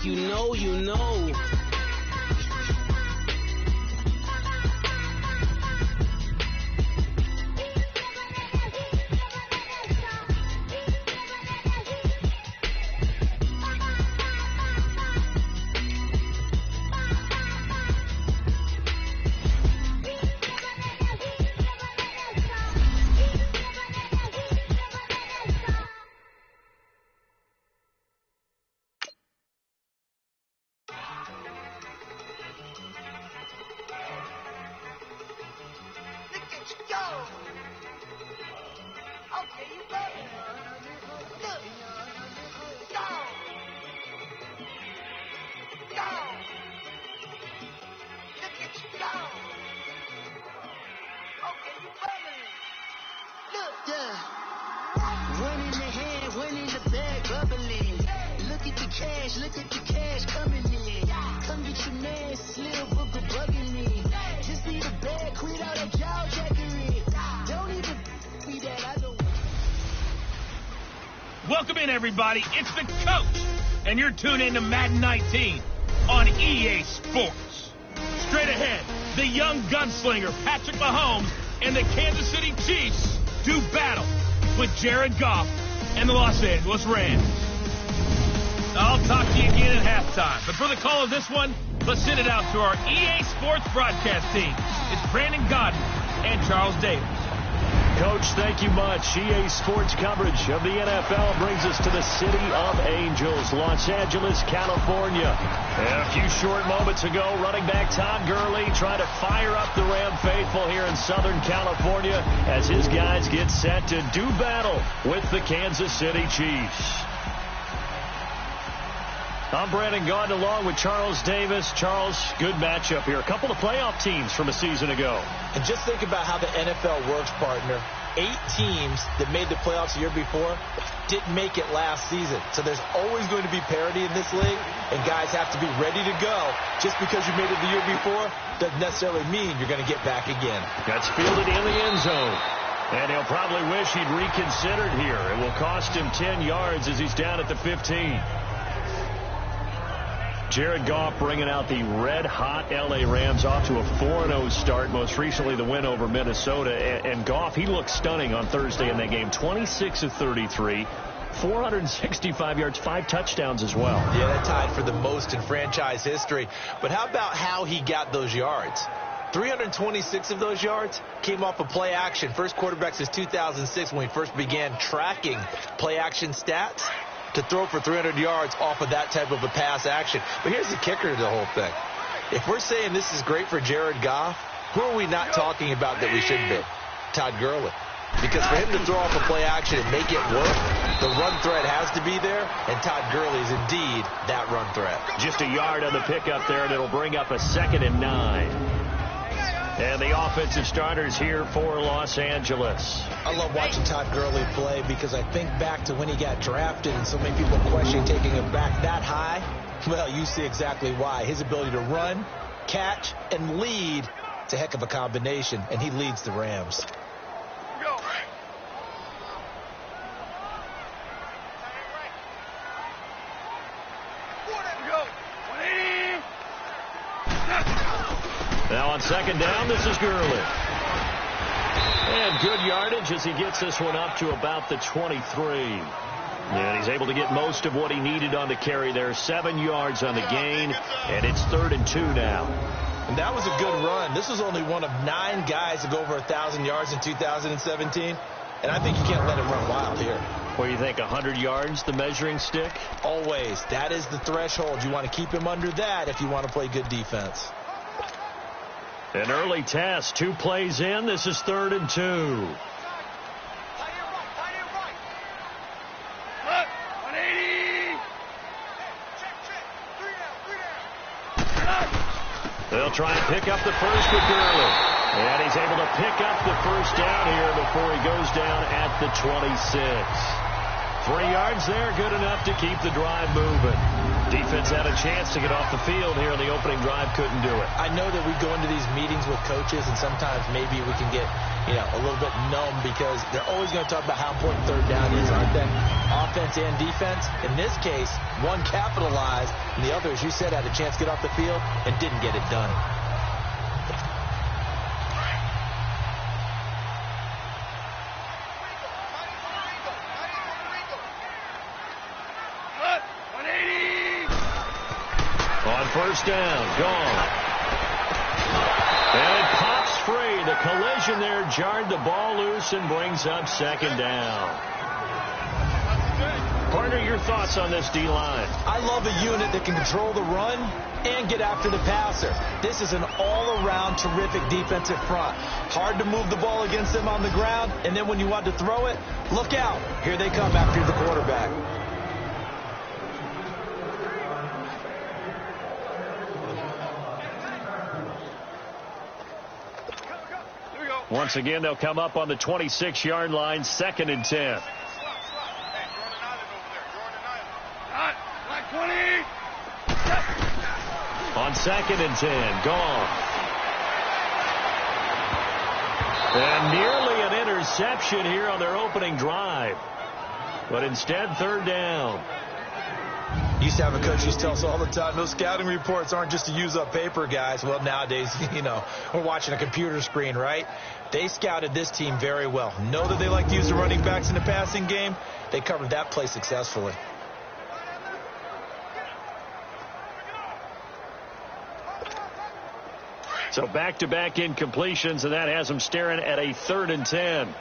If you know, you know. Welcome in, everybody. It's the coach, and you're tuned in to Madden 19 on EA Sports. Straight ahead, the young gunslinger Patrick Mahomes and the Kansas City Chiefs do battle with Jared Goff and the Los Angeles Rams. I'll talk to you again at halftime, but for the call of this one, let's send it out to our EA Sports broadcast team. It's Brandon Godden and Charles Davis. Coach, thank you much. EA Sports coverage of the NFL brings us to the City of Angels, Los Angeles, California. A few short moments ago, running back Todd Gurley trying to fire up the Ram faithful here in Southern California as his guys get set to do battle with the Kansas City Chiefs. I'm Brandon Gaudin along with Charles Davis. Charles, good matchup here. A couple of playoff teams from a season ago. And just think about how the NFL works, partner. 8 teams that made the playoffs the year before didn't make it last season. So there's always going to be parity in this league, and guys have to be ready to go. Just because you made it the year before doesn't necessarily mean you're going to get back again. That's fielded in the end zone. And he'll probably wish he'd reconsidered here. It will cost him 10 yards as he's down at the 15. Jared Goff bringing out the red-hot L.A. Rams off to a 4-0 start, most recently the win over Minnesota. And Goff, he looked stunning on Thursday in that game, 26 of 33, 465 yards, 5 touchdowns as well. Yeah, that tied for the most in franchise history. But how about how he got those yards? 326 of those yards came off of play action. First quarterback since 2006 when we first began tracking play action stats. To throw for 300 yards off of that type of a pass action. But here's the kicker to the whole thing. If we're saying this is great for Jared Goff, who are we not talking about that we should be? Todd Gurley. Because for him to throw off a play action and make it work, the run threat has to be there, and Todd Gurley is indeed that run threat. Just a yard on the pickup there, and it'll bring up a 2nd and 9. And the offensive starters here for Los Angeles. I love watching Todd Gurley play because I think back to when he got drafted and so many people question taking him back that high. Well, you see exactly why. His ability to run, catch, and lead, it's a heck of a combination, and he leads the Rams. Now on 2nd down, this is Gurley. And good yardage as he gets this one up to about the 23. And he's able to get most of what he needed on the carry there. 7 yards on the gain, and it's 3rd and 2 now. And that was a good run. This was only one of 9 guys to go over 1,000 yards in 2017. And I think you can't let him run wild here. What do you think, 100 yards, the measuring stick? Always. That is the threshold. You want to keep him under that if you want to play good defense. An early test, 2 plays in. This is 3rd and 2. They'll try and pick up the first with Gurley. And he's able to pick up the first down here before he goes down at the 26. 3 yards there, good enough to keep the drive moving. Defense had a chance to get off the field here in the opening drive, couldn't do it. I know that we go into these meetings with coaches, and sometimes maybe we can get a little bit numb because they're always going to talk about how important third down is, aren't they? Offense and defense. In this case, one capitalized, and the other, as you said, had a chance to get off the field and didn't get it done. On first down, gone. And it pops free. The collision there jarred the ball loose and brings up second down. Partner, your thoughts on this D-line? I love a unit that can control the run and get after the passer. This is an all-around terrific defensive front. Hard to move the ball against them on the ground, and then when you want to throw it, look out. Here they come after the quarterback. Once again, they'll come up on the 26-yard line, 2nd and 10. On 2nd and 10, gone. And nearly an interception here on their opening drive. But instead, 3rd down. Used to have a coach used to tell us all the time, those scouting reports aren't just to use up paper, guys. Well, nowadays, we're watching a computer screen, right? They scouted this team very well. Know that they like to use the running backs in the passing game. They covered that play successfully. So back-to-back incompletions, and that has them staring at a 3rd and 10.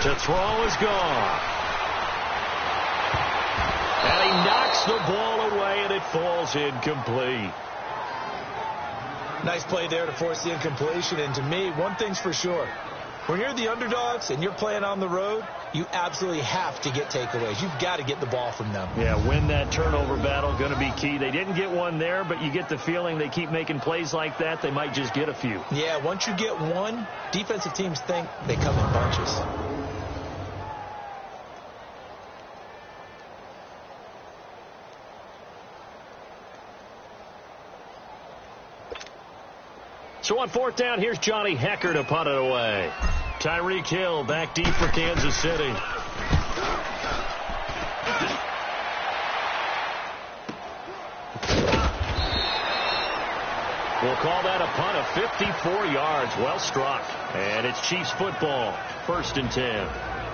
To throw is gone. And he knocks the ball away, and it falls incomplete. Nice play there to force the incompletion. And to me, one thing's for sure. When you're the underdogs and you're playing on the road, you absolutely have to get takeaways. You've got to get the ball from them. Yeah, win that turnover battle, going to be key. They didn't get one there, but you get the feeling they keep making plays like that, they might just get a few. Yeah, once you get one, defensive teams think they come in bunches. So on 4th down, here's Johnny Hecker to punt it away. Tyreek Hill back deep for Kansas City. We'll call that a punt of 54 yards. Well struck. And it's Chiefs football. 1st and 10.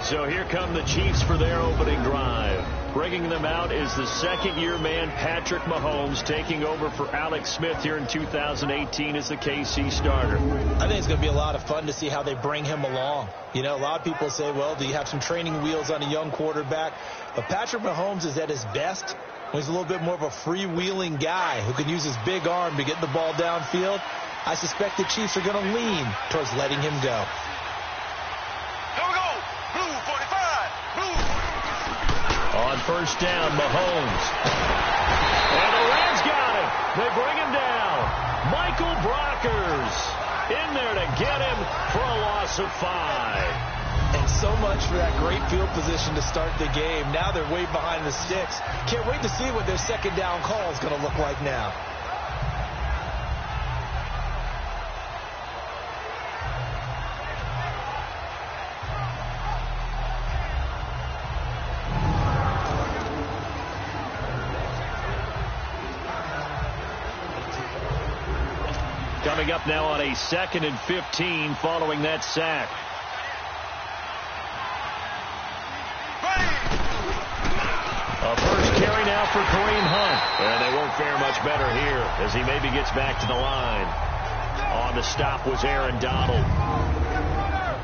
So here come the Chiefs for their opening drive. Bringing them out is the second-year man, Patrick Mahomes, taking over for Alex Smith here in 2018 as the KC starter. I think it's going to be a lot of fun to see how they bring him along. A lot of people say, well, do you have some training wheels on a young quarterback? But Patrick Mahomes is at his best when he's a little bit more of a freewheeling guy who can use his big arm to get the ball downfield. I suspect the Chiefs are going to lean towards letting him go. On 1st down, Mahomes. And the Rams got him. They bring him down. Michael Brockers in there to get him for a loss of 5. And so much for that great field position to start the game. Now they're way behind the sticks. Can't wait to see what their 2nd down call is going to look like now. Coming up now on a 2nd and 15 following that sack. A first carry now for Kareem Hunt. And they won't fare much better here as he maybe gets back to the line. On the stop was Aaron Donald.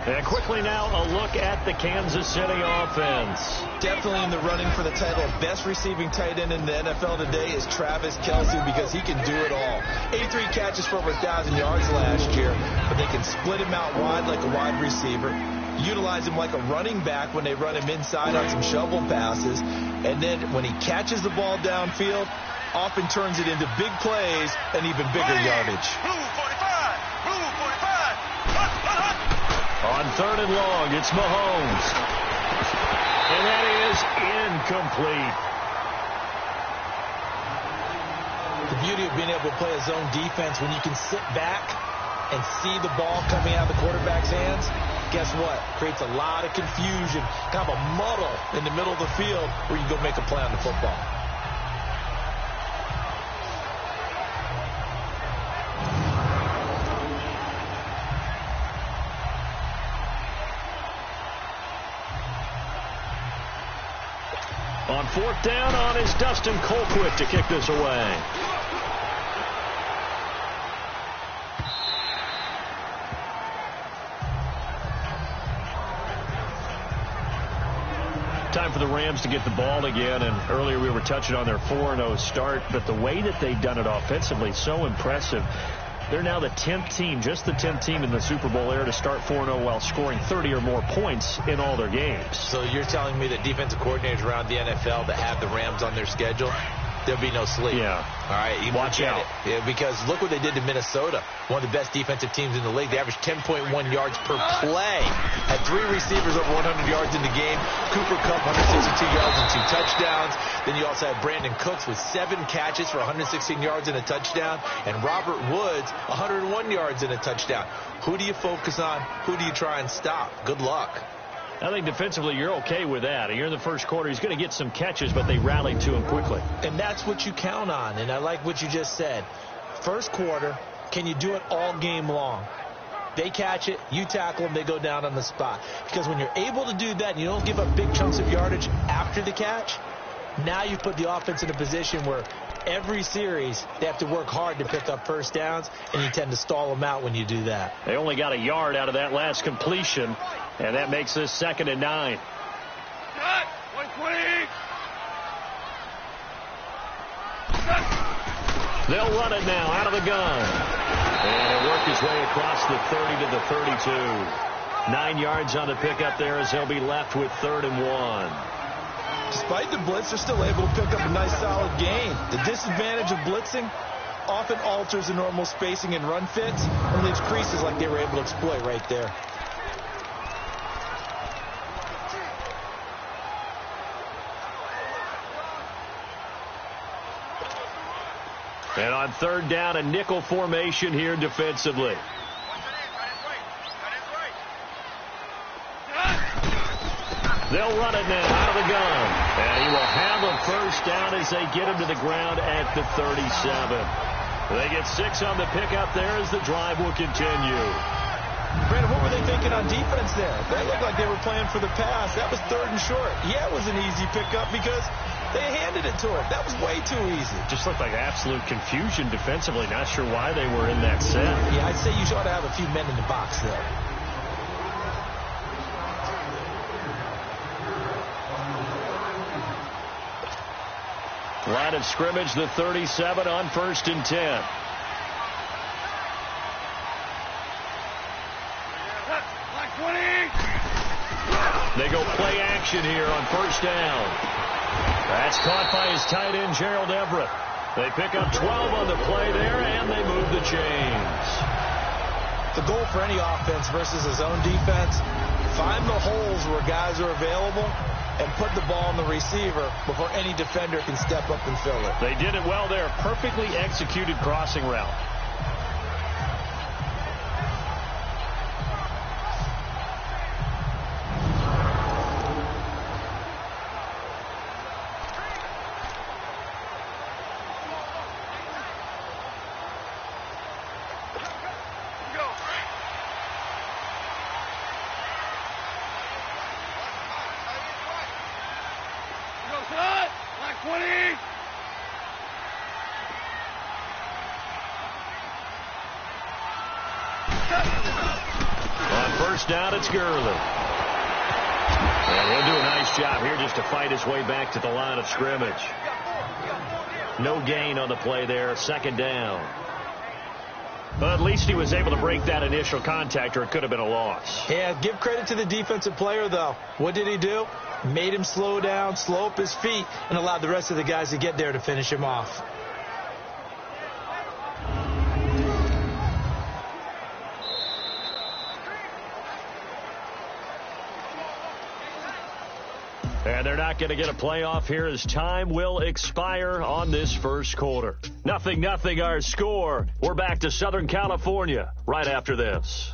And quickly now a look at the Kansas City offense. Definitely in the running for the title of best receiving tight end in the NFL today is Travis Kelce because he can do it all. 83 catches for over 1,000 yards last year, but they can split him out wide like a wide receiver, utilize him like a running back when they run him inside on some shovel passes, and then when he catches the ball downfield, often turns it into big plays and even bigger yardage. On 3rd and long, it's Mahomes. And that is incomplete. beauty of being able to play a zone defense when you can sit back and see the ball coming out of the quarterback's hands. Guess what? Creates a lot of confusion, kind of a muddle in the middle of the field where you go make a play on the football. On fourth down on is Dustin Colquitt to kick this away. Time for the Rams to get the ball again, and earlier we were touching on their 4-0 start, but the way that they've done it offensively, so impressive. They're now the 10th team, just the 10th team in the Super Bowl era to start 4-0 while scoring 30 or more points in all their games. So you're telling me that defensive coordinators around the NFL that have the Rams on their schedule, there'll be no sleep. Yeah. All right. You watch out. Yeah, because look what they did to Minnesota, one of the best defensive teams in the league. They averaged 10.1 yards per play. Had 3 receivers over 100 yards in the game. Cooper Kupp, 162 yards and 2 touchdowns. Then you also had Brandon Cooks with 7 catches for 116 yards and a touchdown. And Robert Woods, 101 yards and a touchdown. Who do you focus on? Who do you try and stop? Good luck. I think defensively you're okay with that. You're in the first quarter. He's going to get some catches, but they rallied to him quickly. And that's what you count on. And I like what you just said. First quarter, can you do it all game long? They catch it, you tackle them, they go down on the spot. Because when you're able to do that and you don't give up big chunks of yardage after the catch, now you put the offense in a position where every series they have to work hard to pick up first downs, and you tend to stall them out when you do that. They only got a yard out of that last completion, and that makes this 2nd and 9. They'll run it now out of the gun. And it'll work his way across the 30 to the 32. 9 yards on the pickup there as they'll be left with 3rd and 1. Despite the blitz, they're still able to pick up a nice solid gain. The disadvantage of blitzing often alters the normal spacing and run fits and leaves creases like they were able to exploit right there. And on 3rd down, a nickel formation here defensively. They'll run it now out of the gun. And he will have a first down as they get him to the ground at the 37. They get 6 on the pickup there as the drive will continue. Brandon, what were they thinking on defense there? They looked like they were playing for the pass. That was 3rd and short. Yeah, it was an easy pickup because they handed it to him. That was way too easy. Just looked like absolute confusion defensively. Not sure why they were in that set. Yeah, I'd say you ought to have a few men in the box there. Line of scrimmage, the 37 on 1st and 10. They go play action here on 1st down. That's caught by his tight end, Gerald Everett. They pick up 12 on the play there, and they move the chains. The goal for any offense versus a zone defense, find the holes where guys are available and put the ball on the receiver before any defender can step up and fill it. They did it well there. Perfectly executed crossing route. On 1st down, it's Gurley. And he'll do a nice job here just to fight his way back to the line of scrimmage. No gain on the play there, 2nd down. But at least he was able to break that initial contact, or it could have been a loss. Yeah, give credit to the defensive player, though. What did he do? Made him slow down, slow up his feet, and allowed the rest of the guys to get there to finish him off. And they're not going to get a playoff here as time will expire on this first quarter. 0-0 our score. We're back to Southern California right after this.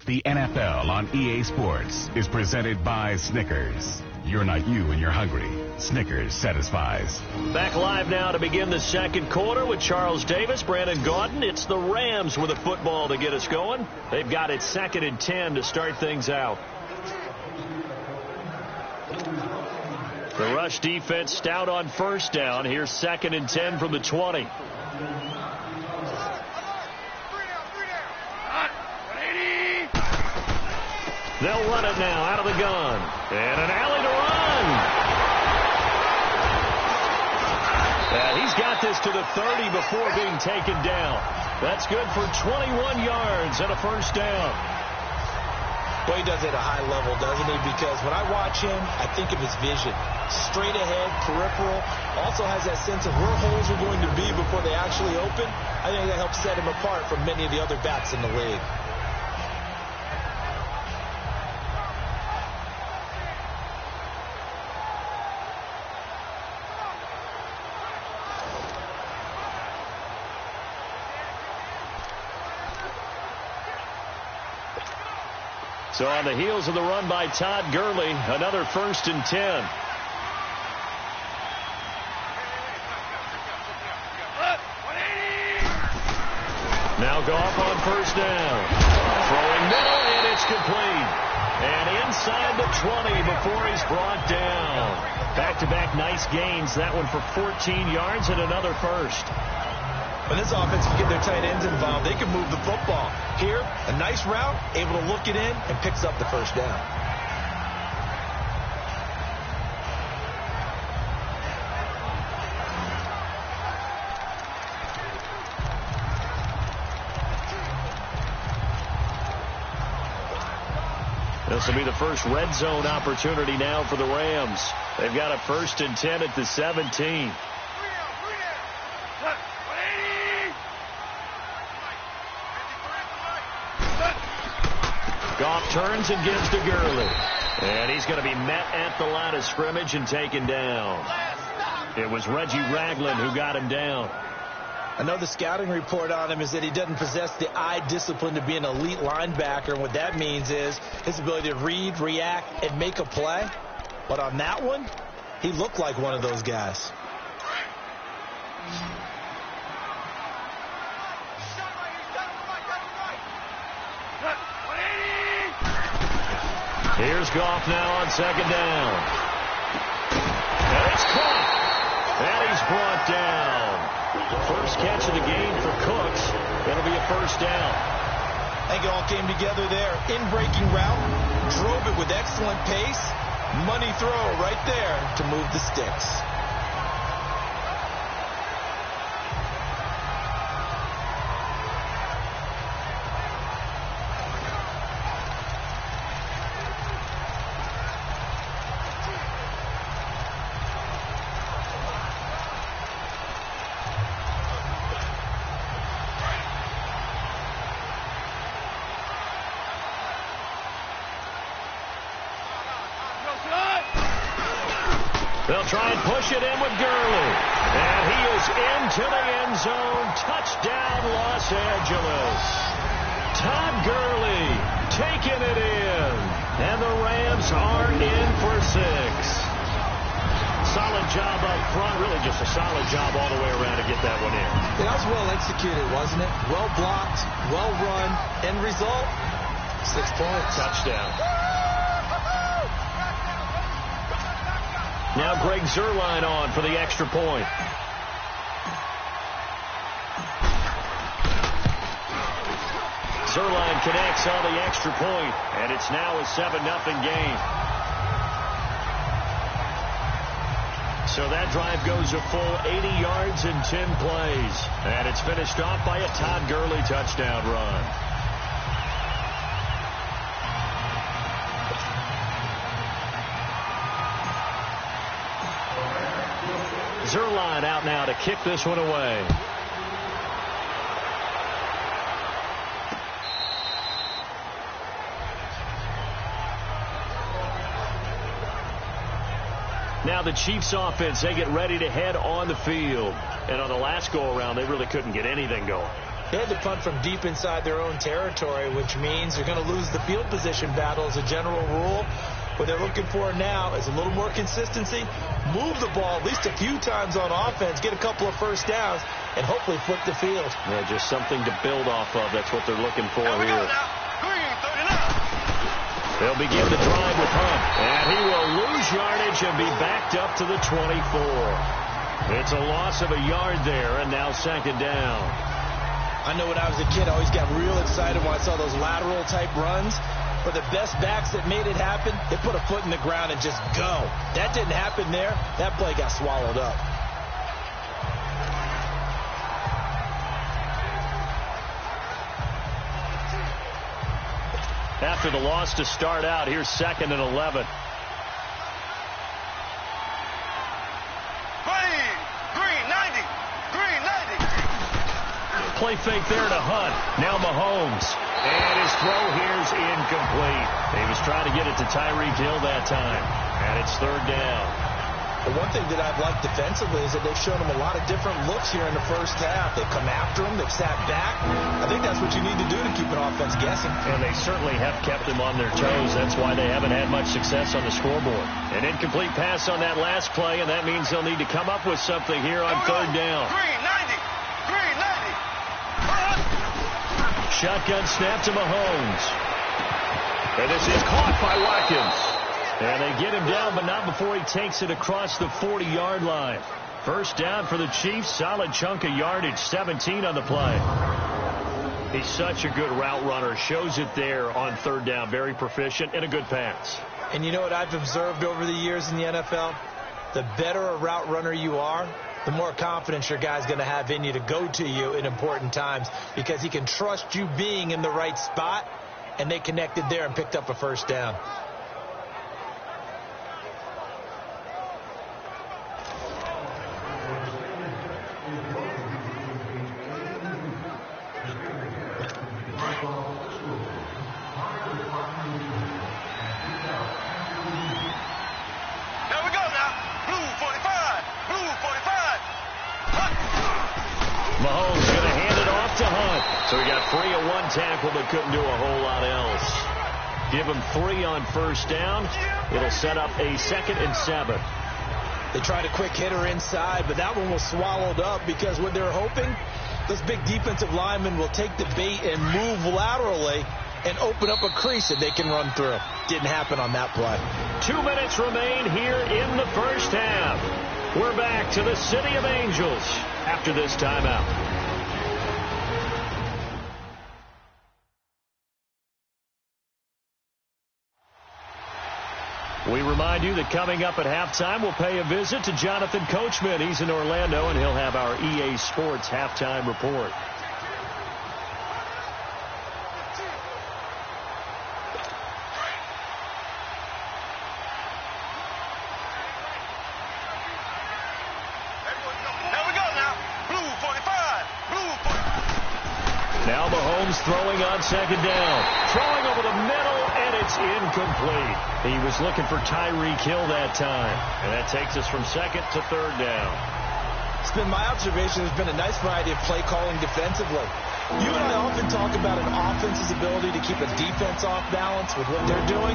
The NFL on EA Sports is presented by Snickers. You're not you when you're hungry. Snickers satisfies. Back live now to begin the second quarter with Charles Davis, Brandon Gaudin. It's the Rams with a football to get us going. They've got it 2nd and 10 to start things out. The rush defense stout on first down. Here's 2nd and 10 from the 20. They'll run it now out of the gun. And an alley to run. He's got this to the 30 before being taken down. That's good for 21 yards and a first down. Well, he does it at a high level, doesn't he? Because when I watch him, I think of his vision. Straight ahead, peripheral. Also has that sense of where holes are going to be before they actually open. I think that helps set him apart from many of the other backs in the league. So on the heels of the run by Todd Gurley, another 1st and 10. Now Goff on first down. Throwing middle, and it's complete. And inside the 20 before he's brought down. Back-to-back nice gains. That one for 14 yards and another first. When this offense can get their tight ends involved, they can move the football. Here, a nice route, able to look it in, and picks up the first down. This will be the first red zone opportunity now for the Rams. They've got a 1st and 10 at the 17. Goff turns and gives to Gurley. And he's going to be met at the line of scrimmage and taken down. It was Reggie Ragland who got him down. I know the scouting report on him is that he doesn't possess the eye discipline to be an elite linebacker. And what that means is his ability to read, react, and make a play. But on that one, he looked like one of those guys. Here's Goff now on 2nd down. And it's caught. And he's brought down. First catch of the game for Cooks. It'll be a first down. I think it all came together there. In-breaking route. Drove it with excellent pace. Money throw right there to move the sticks. They'll try and push it in with Gurley. And he is into the end zone. Touchdown, Los Angeles. Todd Gurley taking it in. And the Rams are in for 6. Solid job up front. Really just a solid job all the way around to get that one in. That was well executed, wasn't it? Well blocked, well run. End result, 6 points. Touchdown. Now Greg Zuerlein on for the extra point. Zuerlein connects on the extra point, and it's now a 7-0 game. So that drive goes a full 80 yards in 10 plays, and it's finished off by a Todd Gurley touchdown run. Zuerlein out now to kick this one away. Now the Chiefs offense, they get ready to head on the field. And on the last go-around, they really couldn't get anything going. They had to punt from deep inside their own territory, which means they're going to lose the field position battle as a general rule. What they're looking for now is a little more consistency, move the ball at least a few times on offense, get a couple of first downs, and hopefully flip the field. Yeah, just something to build off of. That's what they're looking for here. They'll begin the drive with Hunt, and he will lose yardage and be backed up to the 24. It's a loss of a yard there, and now second down. I know when I was a kid, I always got real excited when I saw those lateral-type runs. But the best backs that made it happen, they put a foot in the ground and just go. That didn't happen there. That play got swallowed up. After the loss to start out, here's 2nd and 11. Play fake there to Hunt. Now Mahomes. And his throw here's incomplete. He was trying to get it to Tyreek Hill that time. And it's 3rd down. The one thing that I've liked defensively is that they've shown him a lot of different looks here in the first half. They've come after him. They've sat back. I think that's what you need to do to keep an offense guessing. And they certainly have kept him on their toes. That's why they haven't had much success on the scoreboard. An incomplete pass on that last play, and that means they'll need to come up with something here on 3rd down. Shotgun snap to Mahomes. And this is caught by Watkins. And they get him down, but not before he takes it across the 40-yard line. First down for the Chiefs. Solid chunk of yardage, 17 on the play. He's such a good route runner. Shows it there on 3rd down. Very proficient and a good pass. And you know what I've observed over the years in the NFL? The better a route runner you are, the more confidence your guy's going to have in you to go to you in important times because he can trust you being in the right spot, and they connected there and picked up a first down. Mahomes going to hand it off to Hunt. So he got 3 on 1 tackle, but couldn't do a whole lot else. Give him 3 on first down. It'll set up a 2nd and 7. They tried a quick hitter inside, but that one was swallowed up because what they're hoping, those big defensive linemen will take the bait and move laterally and open up a crease that they can run through. Didn't happen on that play. 2 minutes remain here in the first half. We're back to the City of Angels after this timeout. We remind you that coming up at halftime, we'll pay a visit to Jonathan Coachman. He's in Orlando, and he'll have our EA Sports halftime report. Now Mahomes throwing on 2nd down. Throwing over the middle, and it's incomplete. He was looking for Tyreek Hill that time. And that takes us from 2nd to 3rd down. It's been my observation there's been a nice variety of play calling defensively. You and I often talk about an offense's ability to keep a defense off balance with what they're doing.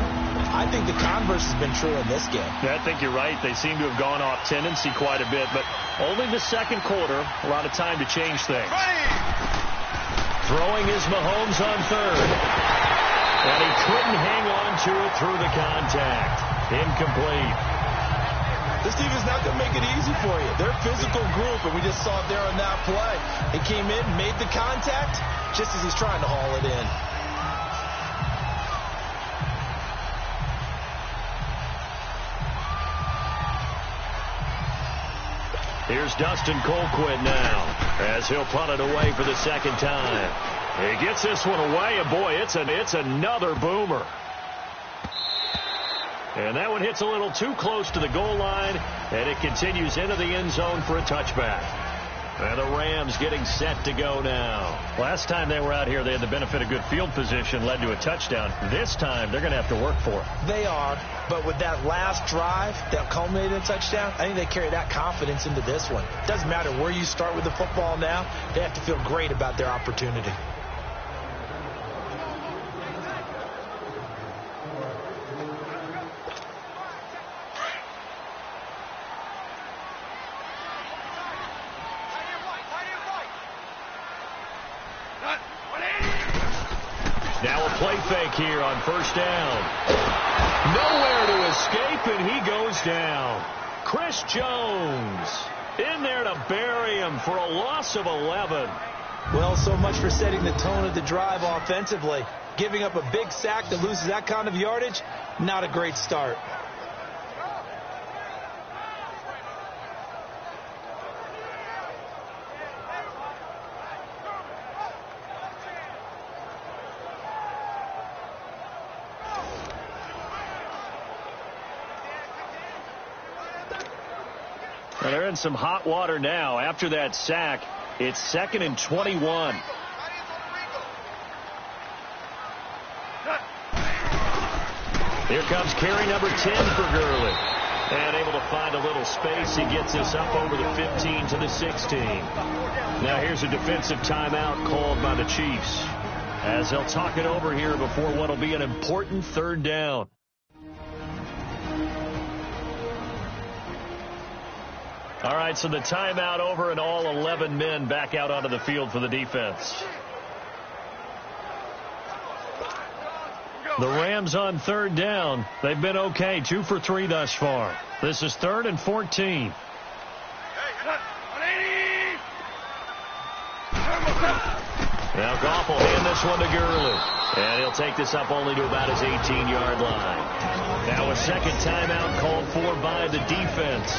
I think the converse has been true in this game. Yeah, I think you're right. They seem to have gone off tendency quite a bit, but only the 2nd quarter, a lot of time to change things. Throwing is Mahomes on 3rd. And he couldn't hang on to it through the contact. Incomplete. This team is not going to make it easy for you. They're a physical group, and we just saw it there on that play. He came in, made the contact, just as he's trying to haul it in. Here's Dustin Colquitt now, as he'll punt it away for the 2nd time. He gets this one away, and boy, it's another boomer. And that one hits a little too close to the goal line, and it continues into the end zone for a touchback. And the Rams getting set to go now. Last time they were out here, they had the benefit of good field position, led to a touchdown. This time, they're going to have to work for it. They are, but with that last drive that culminated in a touchdown, I think they carry that confidence into this one. Doesn't matter where you start with the football now, they have to feel great about their opportunity. Now a play fake here on first down. Nowhere to escape, and he goes down. Chris Jones in there to bury him for a loss of 11. Well, so much for setting the tone of the drive offensively. Giving up a big sack that loses that kind of yardage, not a great start. Well, they're in some hot water now. After that sack, it's 2nd and 21. Here comes carry number 10 for Gurley. And able to find a little space. He gets us up over the 15 to the 16. Now here's a defensive timeout called by the Chiefs, as they'll talk it over here before what will be an important third down. All right, so the timeout over and all 11 men back out onto the field for the defense. The Rams on third down. They've been okay, 2 for 3 thus far. This is 3rd and 14. Now Goff will hand this one to Gurley. And he'll take this up only to about his 18-yard line. Now a second timeout called for by the defense,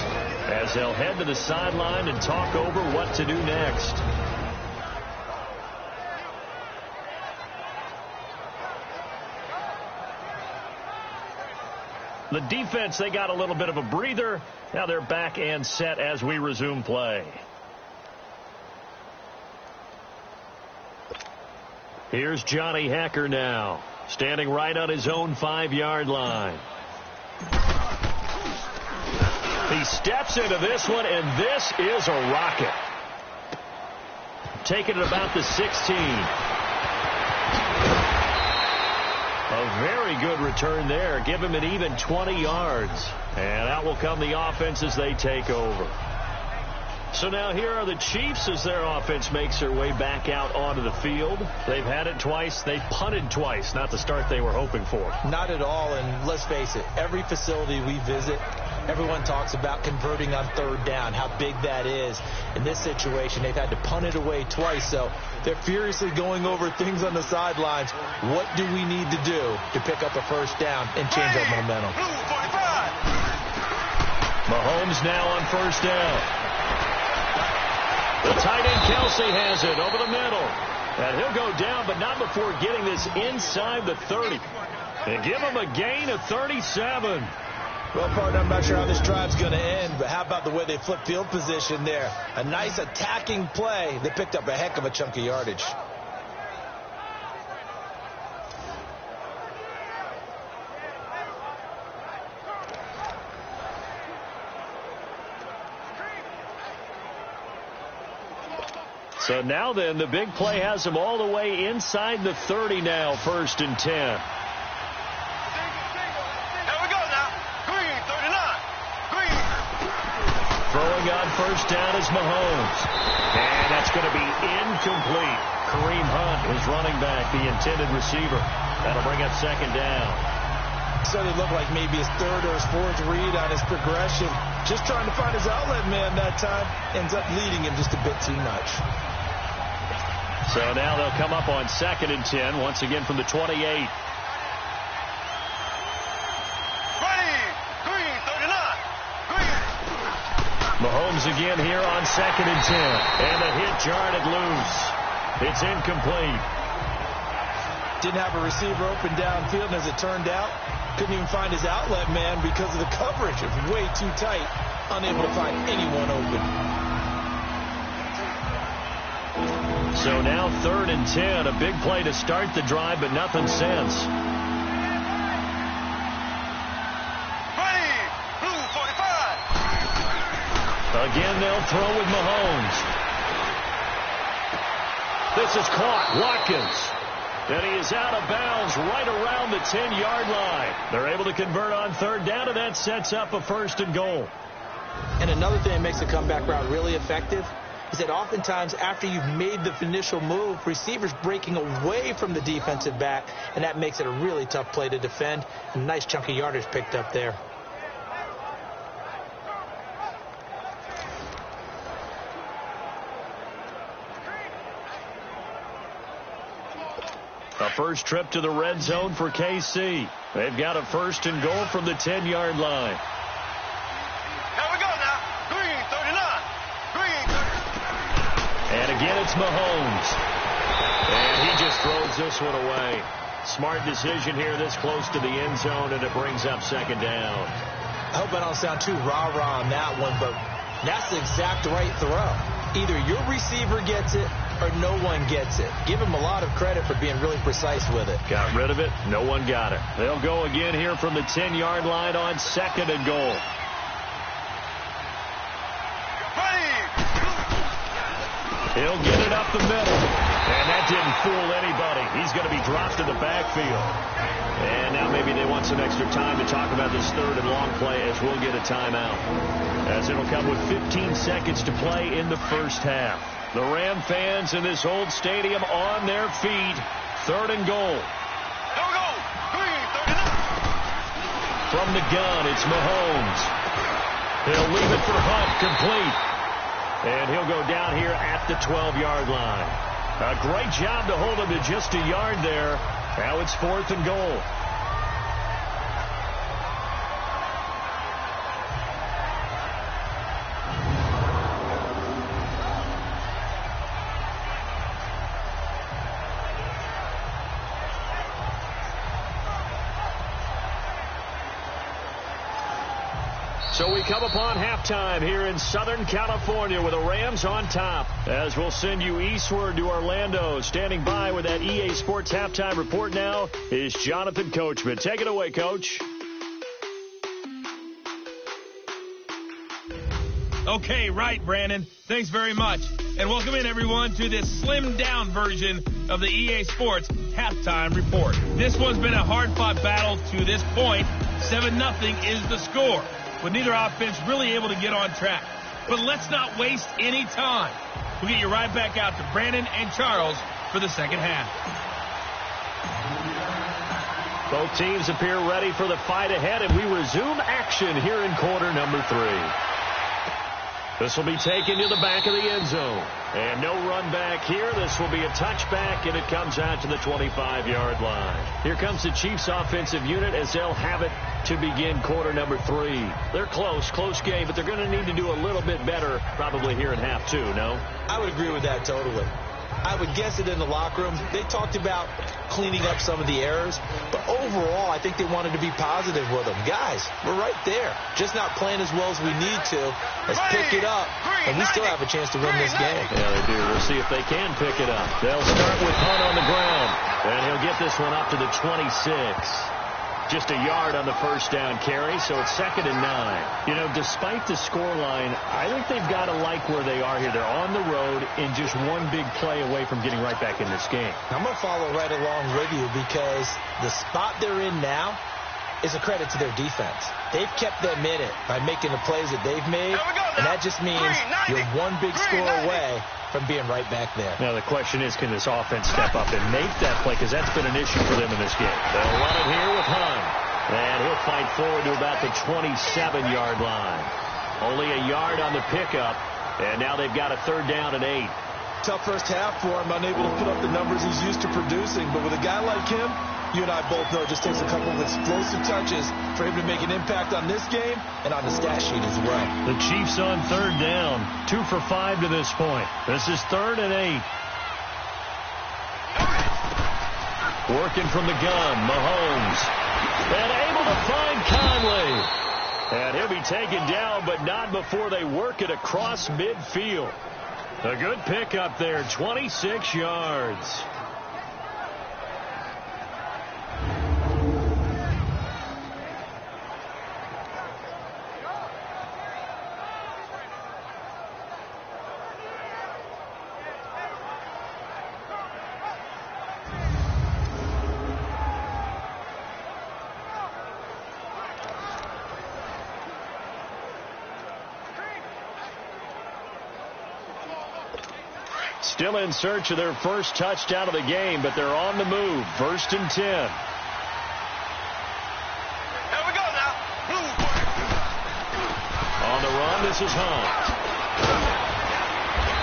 as they'll head to the sideline and talk over what to do next. The defense, they got a little bit of a breather. Now they're back and set as we resume play. Here's Johnny Hecker now, standing right on his own 5-yard line. He steps into this one, and this is a rocket. Taking it about the 16. A very good return there. Give him an even 20 yards. And out will come the offense as they take over. So now here are the Chiefs as their offense makes their way back out onto the field. They've had it twice. They've punted twice. Not the start they were hoping for. Not at all. And let's face it, every facility we visit, everyone talks about converting on third down, how big that is. In this situation, they've had to punt it away twice. So they're furiously going over things on the sidelines. What do we need to do to pick up a first down and change our momentum? Mahomes now on first down. The tight end Kelsey has it over the middle. And he'll go down, but not before getting this inside the 30. And give him a gain of 37. Well, partner, I'm not sure how this drive's going to end, but how about the way they flip field position there? A nice attacking play. They picked up a heck of a chunk of yardage. So now then, the big play has them all the way inside the 30 now, 1st and 10. Here we go now. Green, 39. Green. Throwing on first down is Mahomes. And that's going to be incomplete. Kareem Hunt is running back, the intended receiver. That'll bring up 2nd down. So it looked like maybe his 3rd or his 4th read on his progression. Just trying to find his outlet man that time. Ends up leading him just a bit too much. So now they'll come up on 2nd and 10, once again from the 28. Green, 39. Green. Mahomes again here on 2nd and 10. And the hit jarred loose. It's incomplete. Didn't have a receiver open downfield, and as it turned out, couldn't even find his outlet man because of the coverage. It was way too tight, unable to find anyone open. So now 3rd and 10. A big play to start the drive, but nothing since. Ready, blue 45. Again, they'll throw with Mahomes. This is caught. Watkins. And he is out of bounds right around the 10-yard line. They're able to convert on 3rd down, and that sets up a 1st and goal. And another thing that makes the comeback route really effective is that oftentimes after you've made the initial move, receivers breaking away from the defensive back, and that makes it a really tough play to defend. A nice chunk of yardage picked up there. A first trip to the red zone for KC. They've got a 1st and goal from the 10-yard line. Here we go now. Green 39. Green 30. And again, it's Mahomes. And he just throws this one away. Smart decision here this close to the end zone, and it brings up 2nd down. I hope I don't sound too rah-rah on that one, but that's the exact right throw. Either your receiver gets it or no one gets it. Give him a lot of credit for being really precise with it. Got rid of it. No one got it. They'll go again here from the 10-yard line on 2nd and goal. He'll get it up the middle. And that didn't fool anybody. He's going to be dropped in the backfield. And now maybe they want some extra time to talk about this 3rd and long play as we'll get a timeout. As it'll come with 15 seconds to play in the 1st half. The Ram fans in this old stadium on their feet. 3rd and goal. Here we go. Green 39. From the gun, it's Mahomes. He'll leave it for Hunt, complete. And he'll go down here at the 12-yard line. A great job to hold him to just a yard there. Now it's 4th and goal. So we come upon halftime here in Southern California with the Rams on top. As we'll send you eastward to Orlando. Standing by with that EA Sports halftime report now is Jonathan Coachman. Take it away, Coach. Okay, right, Brandon. Thanks very much. And welcome in, everyone, to this slimmed-down version of the EA Sports halftime report. This one's been a hard-fought battle to this point. 7-0 is the score, with neither offense really able to get on track. But let's not waste any time. We'll get you right back out to Brandon and Charles for the 2nd half. Both teams appear ready for the fight ahead, and we resume action here in quarter number 3. This will be taken to the back of the end zone. And no run back here. This will be a touchback, and it comes out to the 25-yard line. Here comes the Chiefs offensive unit as they'll have it to begin quarter number 3. They're close game, but they're going to need to do a little bit better probably here in half 2, no? I would agree with that totally. I would guess it in the locker room. They talked about cleaning up some of the errors, but overall, I think they wanted to be positive with them. Guys, we're right there. Just not playing as well as we need to. Let's pick it up, and we still have a chance to win this game. Yeah, they do. We'll see if they can pick it up. They'll start with Hunt on the ground, and he'll get this one up to the 26. Just a yard on the first down carry, so it's 2nd and 9. You know, despite the scoreline, I think they've got to like where they are here. They're on the road and just one big play away from getting right back in this game. I'm going to follow right along with you because the spot they're in now is a credit to their defense. They've kept them in it by making the plays that they've made, and that just means you're one big score away from being right back there. Now, the question is, can this offense step up and make that play? Because that's been an issue for them in this game. They'll run it here with Hunt. And he'll fight forward to about the 27-yard line. Only a yard on the pickup. And now they've got a 3rd down and 8. Tough first half for him, unable to put up the numbers he's used to producing. But with a guy like him, you and I both know it just takes a couple of explosive touches for him to make an impact on this game and on the stat sheet as well. The Chiefs on 3rd down, 2 for 5 to this point. This is 3rd and 8. Working from the gun, Mahomes. And able to find Conley. And he'll be taken down, but not before they work it across midfield. A good pick up there, 26 yards. Still in search of their first touchdown of the game, but they're on the move. 1st and 10. Here we go now. On the run, this is Hunt.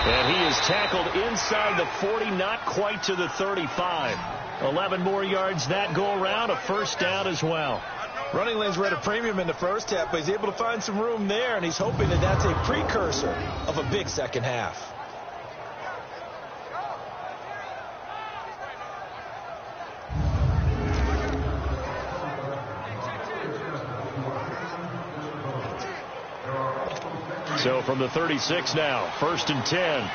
And he is tackled inside the 40, not quite to the 35. 11 more yards that go around, a first down as well. Running lanes were at a premium in the first half, but he's able to find some room there, and he's hoping that that's a precursor of a big second half. So from the 36 now, 1st and 10. Here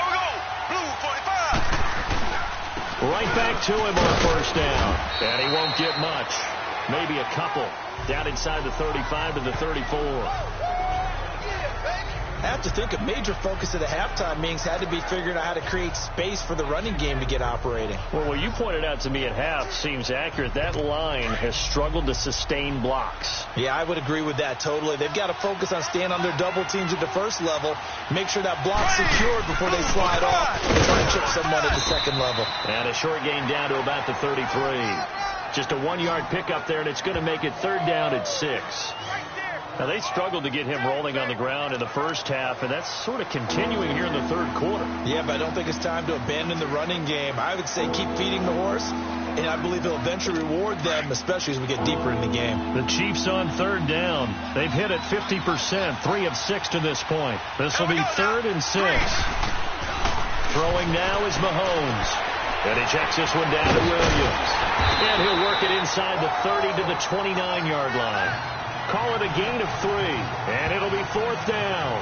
we go. Blue 45. Right back to him on 1st down. And he won't get much. Maybe a couple. Down inside the 35 to the 34. I have to think a major focus of the halftime meetings had to be figuring out how to create space for the running game to get operating. Well, what you pointed out to me at half seems accurate. That line has struggled to sustain blocks. Yeah, I would agree with that totally. They've got to focus on staying on their double teams at the first level, make sure that block's secured before they slide off and try to chip someone at the second level. And a short gain down to about the 33. Just a 1-yard pickup there, and it's going to make it 3rd down at 6. Now, they struggled to get him rolling on the ground in the first half, and that's sort of continuing here in the 3rd quarter. Yeah, but I don't think it's time to abandon the running game. I would say keep feeding the horse, and I believe it'll eventually reward them, especially as we get deeper in the game. The Chiefs on 3rd down. They've hit it 50%, 3 of 6 to this point. This will be 3rd and 6. Throwing now is Mahomes. And he checks this one down to Williams. And he'll work it inside the 30 to the 29-yard line. Call it a gain of 3, and it'll be 4th down.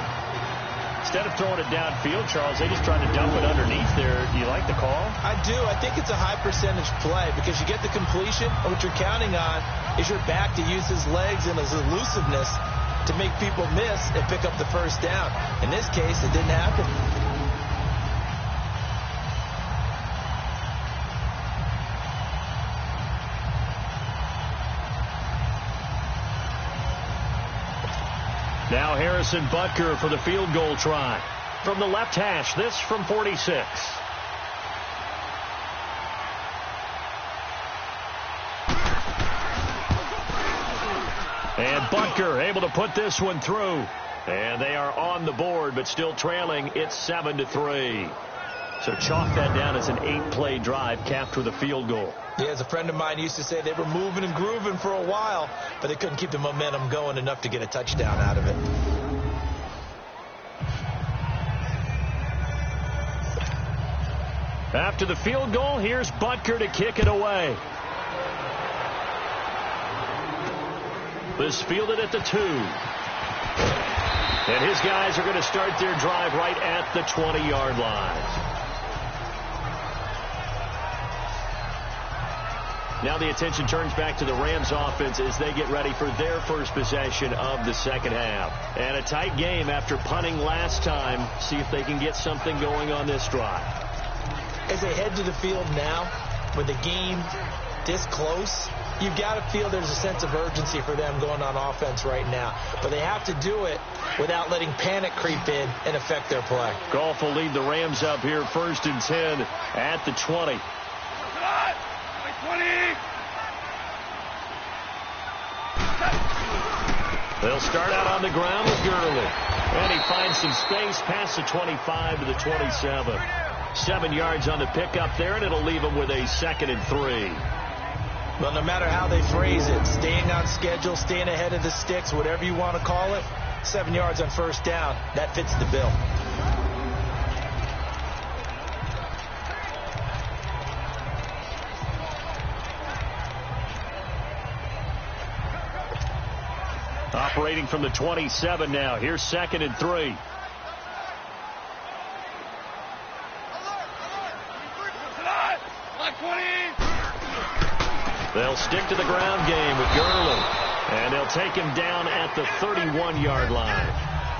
Instead of throwing it downfield, Charles, they just tried to dump it underneath there. Do you like the call? I do. I think it's a high percentage play because you get the completion, and what you're counting on is your back to use his legs and his elusiveness to make people miss and pick up the first down. In this case, it didn't happen. Now Harrison Butker for the field goal try. From the left hash, this from 46. And Butker able to put this one through. And they are on the board, but still trailing. It's 7-3. So chalk that down as an 8-play drive capped with a field goal. Yeah, as a friend of mine used to say, they were moving and grooving for a while, but they couldn't keep the momentum going enough to get a touchdown out of it. After the field goal, here's Butker to kick it away. This fielded at the 2. And his guys are going to start their drive right at the 20-yard line. Now the attention turns back to the Rams offense as they get ready for their first possession of the second half. And a tight game after punting last time. See if they can get something going on this drive. As they head to the field now, with the game this close, you've got to feel there's a sense of urgency for them going on offense right now. But they have to do it without letting panic creep in and affect their play. Goff will lead the Rams up here 1st and 10 at the 20. They'll start out on the ground with Gurley. And he finds some space past the 25 to the 27. 7 yards on the pickup there, and it'll leave him with a 2nd and 3. Well, no matter how they phrase it, staying on schedule, staying ahead of the sticks, whatever you want to call it, 7 yards on 1st down, that fits the bill. Operating from the 27 now. Here's 2nd and 3. They'll stick to the ground game with Gurley. And they'll take him down at the 31-yard line.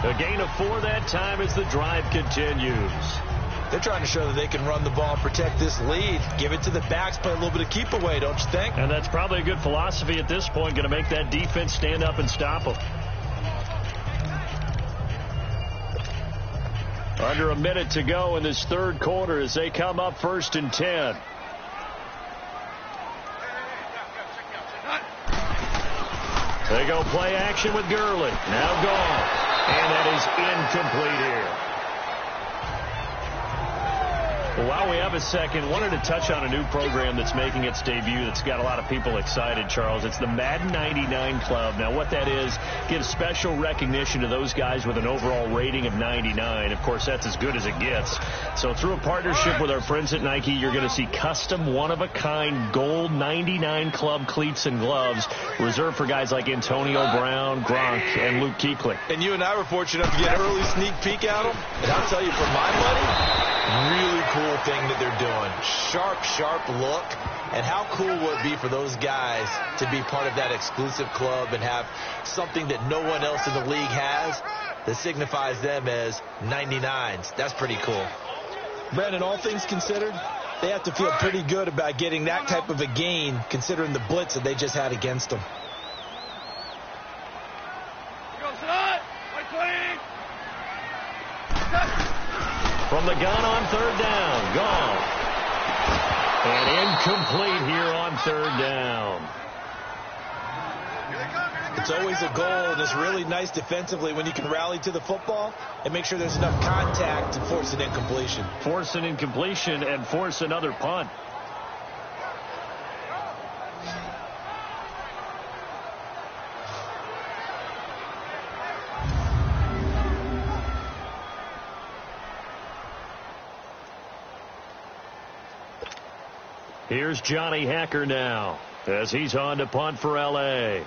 A gain of 4 that time as the drive continues. They're trying to show that they can run the ball, protect this lead. Give it to the backs, play a little bit of keep away, don't you think? And that's probably a good philosophy at this point, going to make that defense stand up and stop them. Under a minute to go in this third quarter as they come up 1st and 10. They go play action with Gurley. Now gone. And that is incomplete here. Well, while we have a second, wanted to touch on a new program that's making its debut that's got a lot of people excited, Charles. It's the Madden 99 Club. Now, what that is, gives special recognition to those guys with an overall rating of 99. Of course, that's as good as it gets. So through a partnership with our friends at Nike, you're going to see custom one-of-a-kind gold 99 Club cleats and gloves reserved for guys like Antonio Brown, Gronk, and Luke Kuechly. And you and I were fortunate enough to get an early sneak peek at them. And I'll tell you, for my money, really cool thing that they're doing. Sharp look. And how cool would it be for those guys to be part of that exclusive club and have something that no one else in the league has that signifies them as 99s. That's pretty cool. Brandon, all things considered, they have to feel pretty good about getting that type of a gain considering the blitz that they just had against them. From the gun on 3rd down. Gone. And incomplete here on 3rd down. It's always a goal, and it's really nice defensively when you can rally to the football and make sure there's enough contact to force an incompletion. Force an incompletion and force another punt. Here's Johnny Hacker now as he's on to punt for L.A.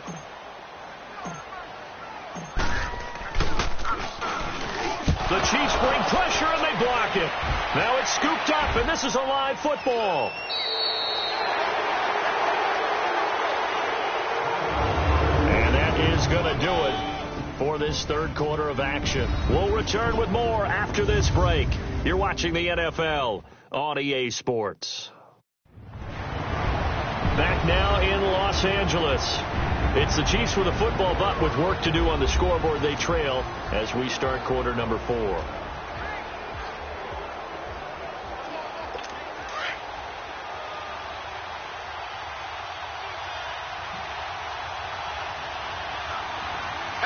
The Chiefs bring pressure and they block it. Now it's scooped up and this is a live football. And that is going to do it for this third quarter of action. We'll return with more after this break. You're watching the NFL on EA Sports. Back now in Los Angeles. It's the Chiefs with a football, but with work to do on the scoreboard. They trail as we start quarter number 4. Here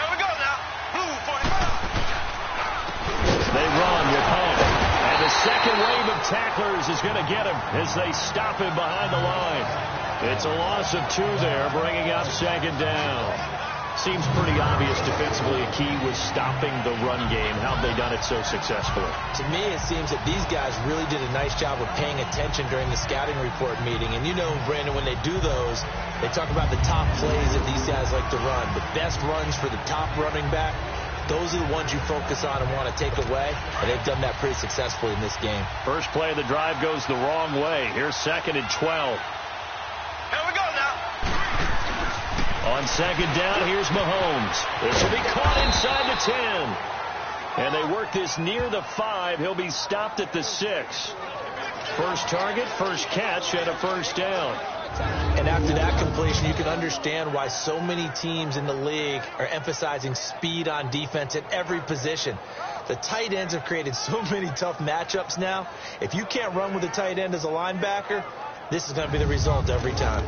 we go now. Blue 45. They run with Hunt. And the second wave of tacklers is going to get him as they stop him behind the line. It's a loss of 2 there, bringing up 2nd down. Seems pretty obvious defensively a key was stopping the run game. How have they done it so successfully? To me, it seems that these guys really did a nice job of paying attention during the scouting report meeting. And you know, Brandon, when they do those, they talk about the top plays that these guys like to run. The best runs for the top running back, those are the ones you focus on and want to take away. And they've done that pretty successfully in this game. First play of the drive goes the wrong way. Here's 2nd and 12. Here we go now. On 2nd down, here's Mahomes. This will be caught inside the 10. And they work this near the 5. He'll be stopped at the 6. First target, first catch, and a first down. And after that completion, you can understand why so many teams in the league are emphasizing speed on defense at every position. The tight ends have created so many tough matchups now. If you can't run with a tight end as a linebacker, this is going to be the result every time.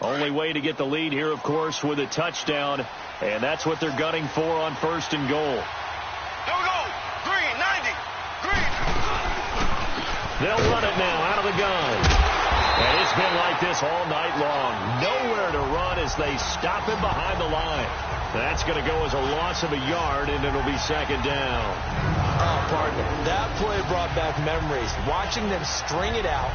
Only way to get the lead here, of course, with a touchdown. And that's what they're gunning for on 1st and goal. Here we go. Green, 90. Green. They'll run it now out of the gun. And it's been like this all night long. Nowhere to run as they stop him behind the line. That's going to go as a loss of a yard, and it'll be 2nd down. Oh, partner, that play brought back memories. Watching them string it out,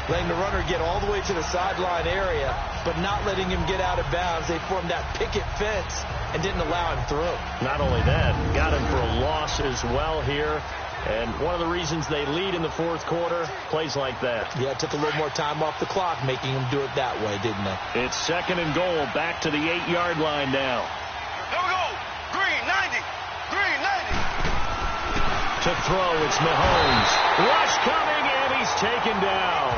letting the runner get all the way to the sideline area, but not letting him get out of bounds. They formed that picket fence and didn't allow him through. Not only that, got him for a loss as well here. And one of the reasons they lead in the fourth quarter, plays like that. Yeah, it took a little more time off the clock, making him do it that way, didn't it? It's 2nd and goal, back to the 8-yard line now. Here we go. Green, 90. Green, 90. To throw, it's Mahomes. Rush coming, and he's taken down.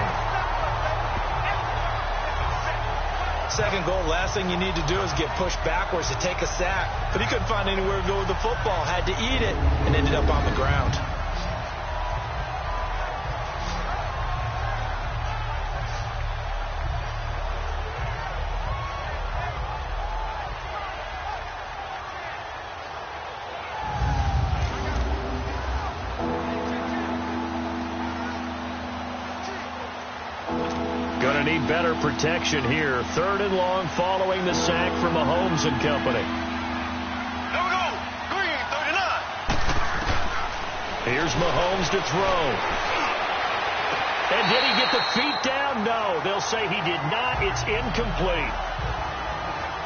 2nd goal, last thing you need to do is get pushed backwards to take a sack. But he couldn't find anywhere to go with the football, had to eat it, and ended up on the ground. Going to need better protection here. 3rd and long following the sack from Mahomes and company. Here we go. Green, 39. Here's Mahomes to throw. And did he get the feet down? No. They'll say he did not. It's incomplete.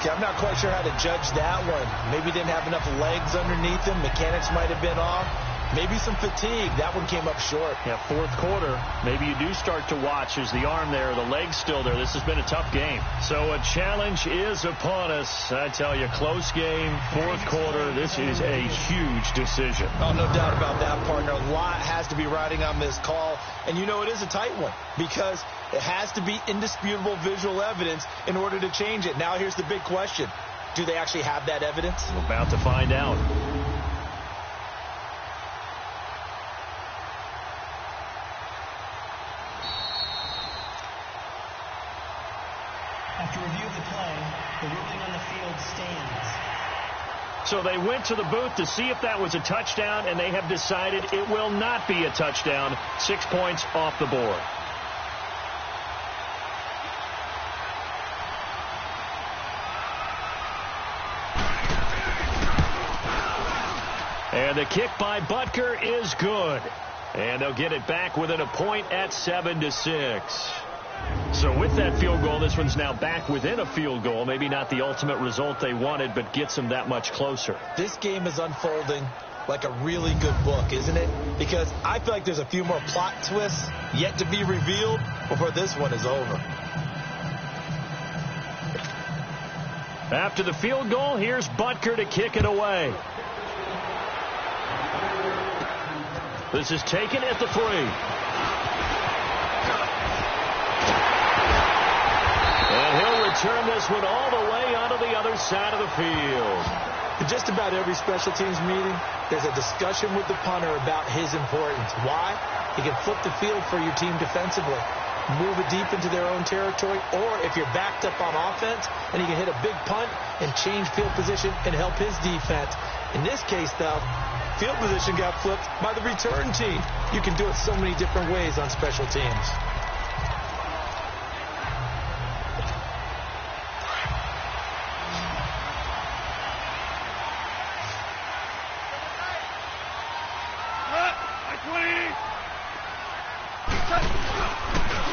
Okay, I'm not quite sure how to judge that one. Maybe didn't have enough legs underneath him. Mechanics might have been off. Maybe some fatigue. That one came up short. Yeah, fourth quarter. Maybe you do start to watch. Is the arm there, the leg's still there? This has been a tough game. So a challenge is upon us. I tell you, close game, fourth quarter. This is a huge decision. Oh, no doubt about that, partner. A lot has to be riding on this call. And you know it is a tight one because it has to be indisputable visual evidence in order to change it. Now here's the big question. Do they actually have that evidence? We're about to find out. After review of the play, the ruling on the field stands. So they went to the booth to see if that was a touchdown, and they have decided it will not be a touchdown. 6 points off the board. And the kick by Butker is good. And they'll get it back within a point at 7-6. So with that field goal, this one's now back within a field goal. Maybe not the ultimate result they wanted, but gets them that much closer. This game is unfolding like a really good book, isn't it? Because I feel like there's a few more plot twists yet to be revealed before this one is over. After the field goal, here's Butker to kick it away. This is taken at the 3. And he'll return this one all the way onto the other side of the field. In just about every special teams meeting, there's a discussion with the punter about his importance. Why? He can flip the field for your team defensively, move it deep into their own territory, or if you're backed up on offense, and he can hit a big punt and change field position and help his defense. In this case, though, field position got flipped by the return team. You can do it so many different ways on special teams.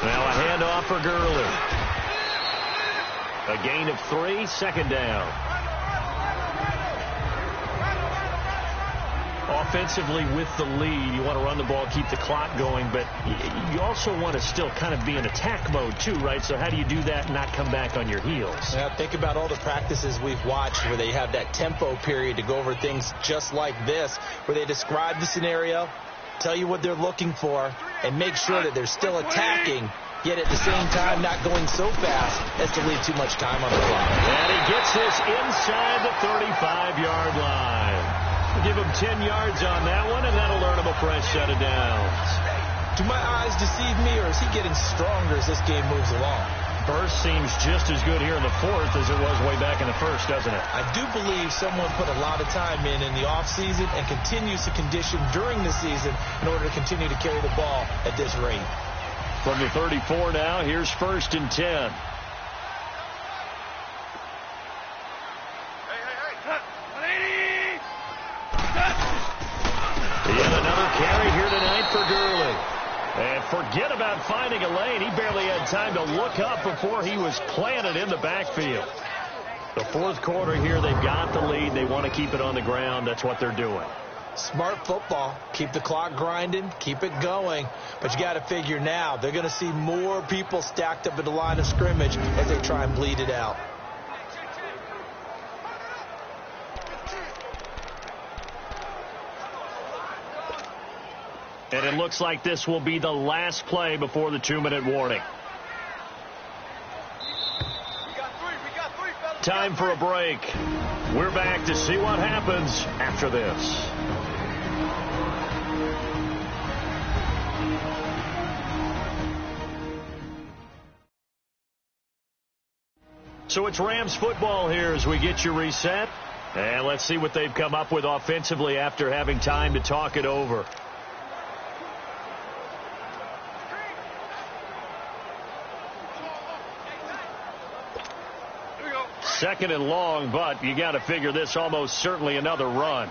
Now a handoff for Gurley. A gain of 3, 2nd down. Offensively with the lead, you want to run the ball, keep the clock going, but you also want to still kind of be in attack mode too, right? So how do you do that and not come back on your heels? Yeah, think about all the practices we've watched where they have that tempo period to go over things just like this, where they describe the scenario, tell you what they're looking for, and make sure that they're still attacking, yet at the same time not going so fast as to leave too much time on the clock. And he gets this inside the 35-yard line. Give him 10 yards on that one, and that'll earn him a fresh set of downs. Do my eyes deceive me, or is he getting stronger as this game moves along? Burst seems just as good here in the fourth as it was way back in the first, doesn't it? I do believe someone put a lot of time in the offseason and continues to condition during the season in order to continue to carry the ball at this rate. From the 34 now, here's 1st and 10. Yet another carry here tonight for Gurley. And forget about finding a lane. He barely had time to look up before he was planted in the backfield. The fourth quarter here, they've got the lead. They want to keep it on the ground. That's what they're doing. Smart football. Keep the clock grinding. Keep it going. But you got to figure now, they're going to see more people stacked up at the line of scrimmage as they try and bleed it out. And it looks like this will be the last play before the 2-minute warning. Time for a break. We're back to see what happens after this. So it's Rams football here as we get you reset. And let's see what they've come up with offensively after having time to talk it over. Second and long, but you got to figure this almost certainly another run.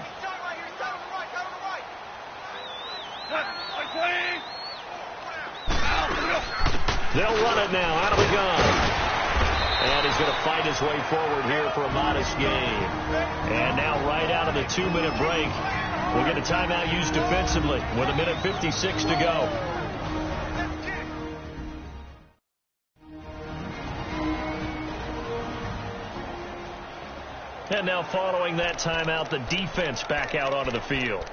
They'll run it now out of the gun. And he's going to fight his way forward here for a modest gain. And now right out of the 2-minute break, we'll get a timeout used defensively with 1:56 to go. And now following that timeout, the defense back out onto the field.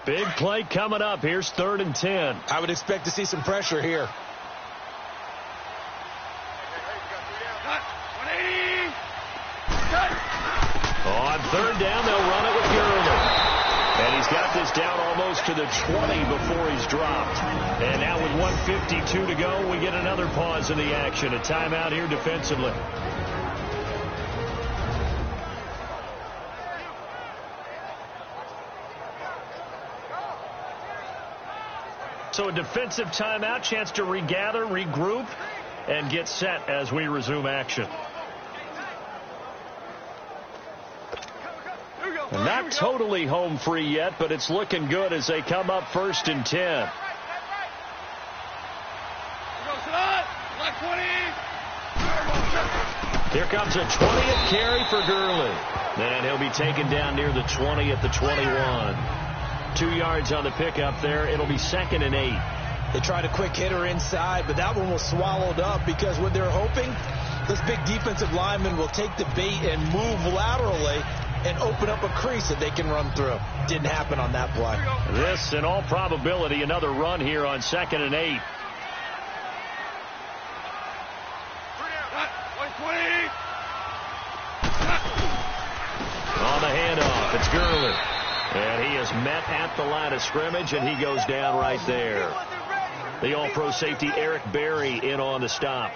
Big play coming up. Here's 3rd and 10. I would expect to see some pressure here. On 3rd down, they'll run it with Gurley. And he's got this down almost to the 20 before he's dropped. And now with 1:52 to go, we get another pause in the action. A timeout here defensively. So a defensive timeout, chance to regather, regroup, and get set as we resume action. Not totally home free yet, but it's looking good as they come up 1st and 10. Here comes a 20th carry for Gurley. And he'll be taken down near the 20 at the 21. 2 yards on the pickup there. It'll be 2nd and 8. They tried a quick hitter inside, but that one was swallowed up because what they're hoping, this big defensive lineman will take the bait and move laterally and open up a crease that they can run through. Didn't happen on that play. This, in all probability, another run here on 2nd and 8. On the handoff, it's Gurley. And he is met at the line of scrimmage, and he goes down right there. The all-pro safety Eric Berry in on the stop.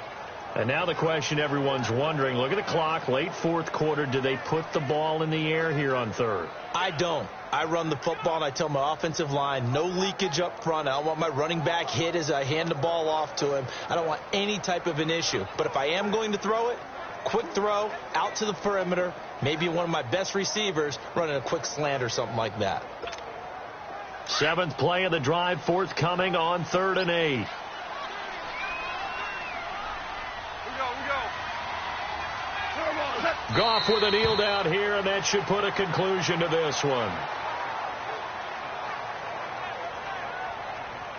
And now the question everyone's wondering, look at the clock, late 4th quarter, do they put the ball in the air here on 3rd? I don't. I run the football, and I tell my offensive line, no leakage up front. I don't want my running back hit as I hand the ball off to him. I don't want any type of an issue. But if I am going to throw it, quick throw, out to the perimeter, maybe one of my best receivers running a quick slant or something like that. 7th play of the drive, forthcoming on 3rd and 8. Goff with a kneel down here, and that should put a conclusion to this one.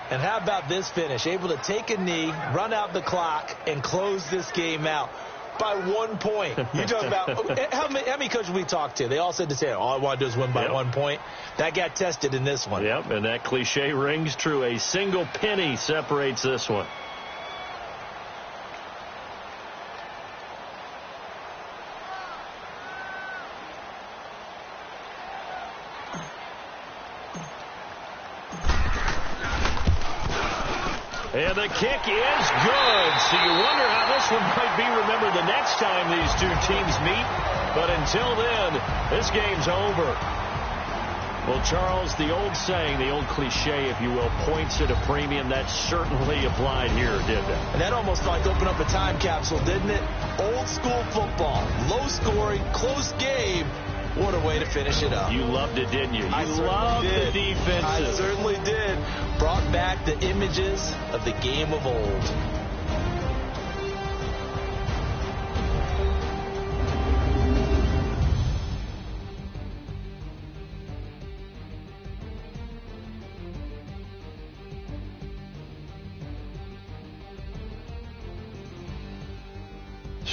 And how about this finish? Able to take a knee, run out the clock, and close this game out by 1 point. You talk about how many coaches we talked to? They all said the same. All I want to do is win by 1 point. That got tested in this one. Yep, and that cliche rings true. A single penny separates this one. And the kick is good. So you wonder how this one might be remembered the next time these two teams meet. But until then, this game's over. Well, Charles, the old saying, the old cliche, if you will, points at a premium, that certainly applied here, didn't it? And that almost like opened up a time capsule, didn't it? Old school football, low scoring, close game, What a way to finish it up. You loved it, didn't you? I loved did. the defensive. I certainly did. Brought back the images of the game of old.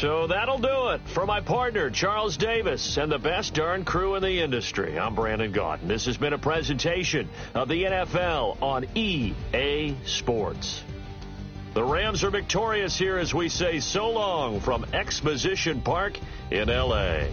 So that'll do it. For my partner, Charles Davis, and the best darn crew in the industry, I'm Brandon Gaudin. This has been a presentation of the NFL on EA Sports. The Rams are victorious here as we say so long from Exposition Park in L.A.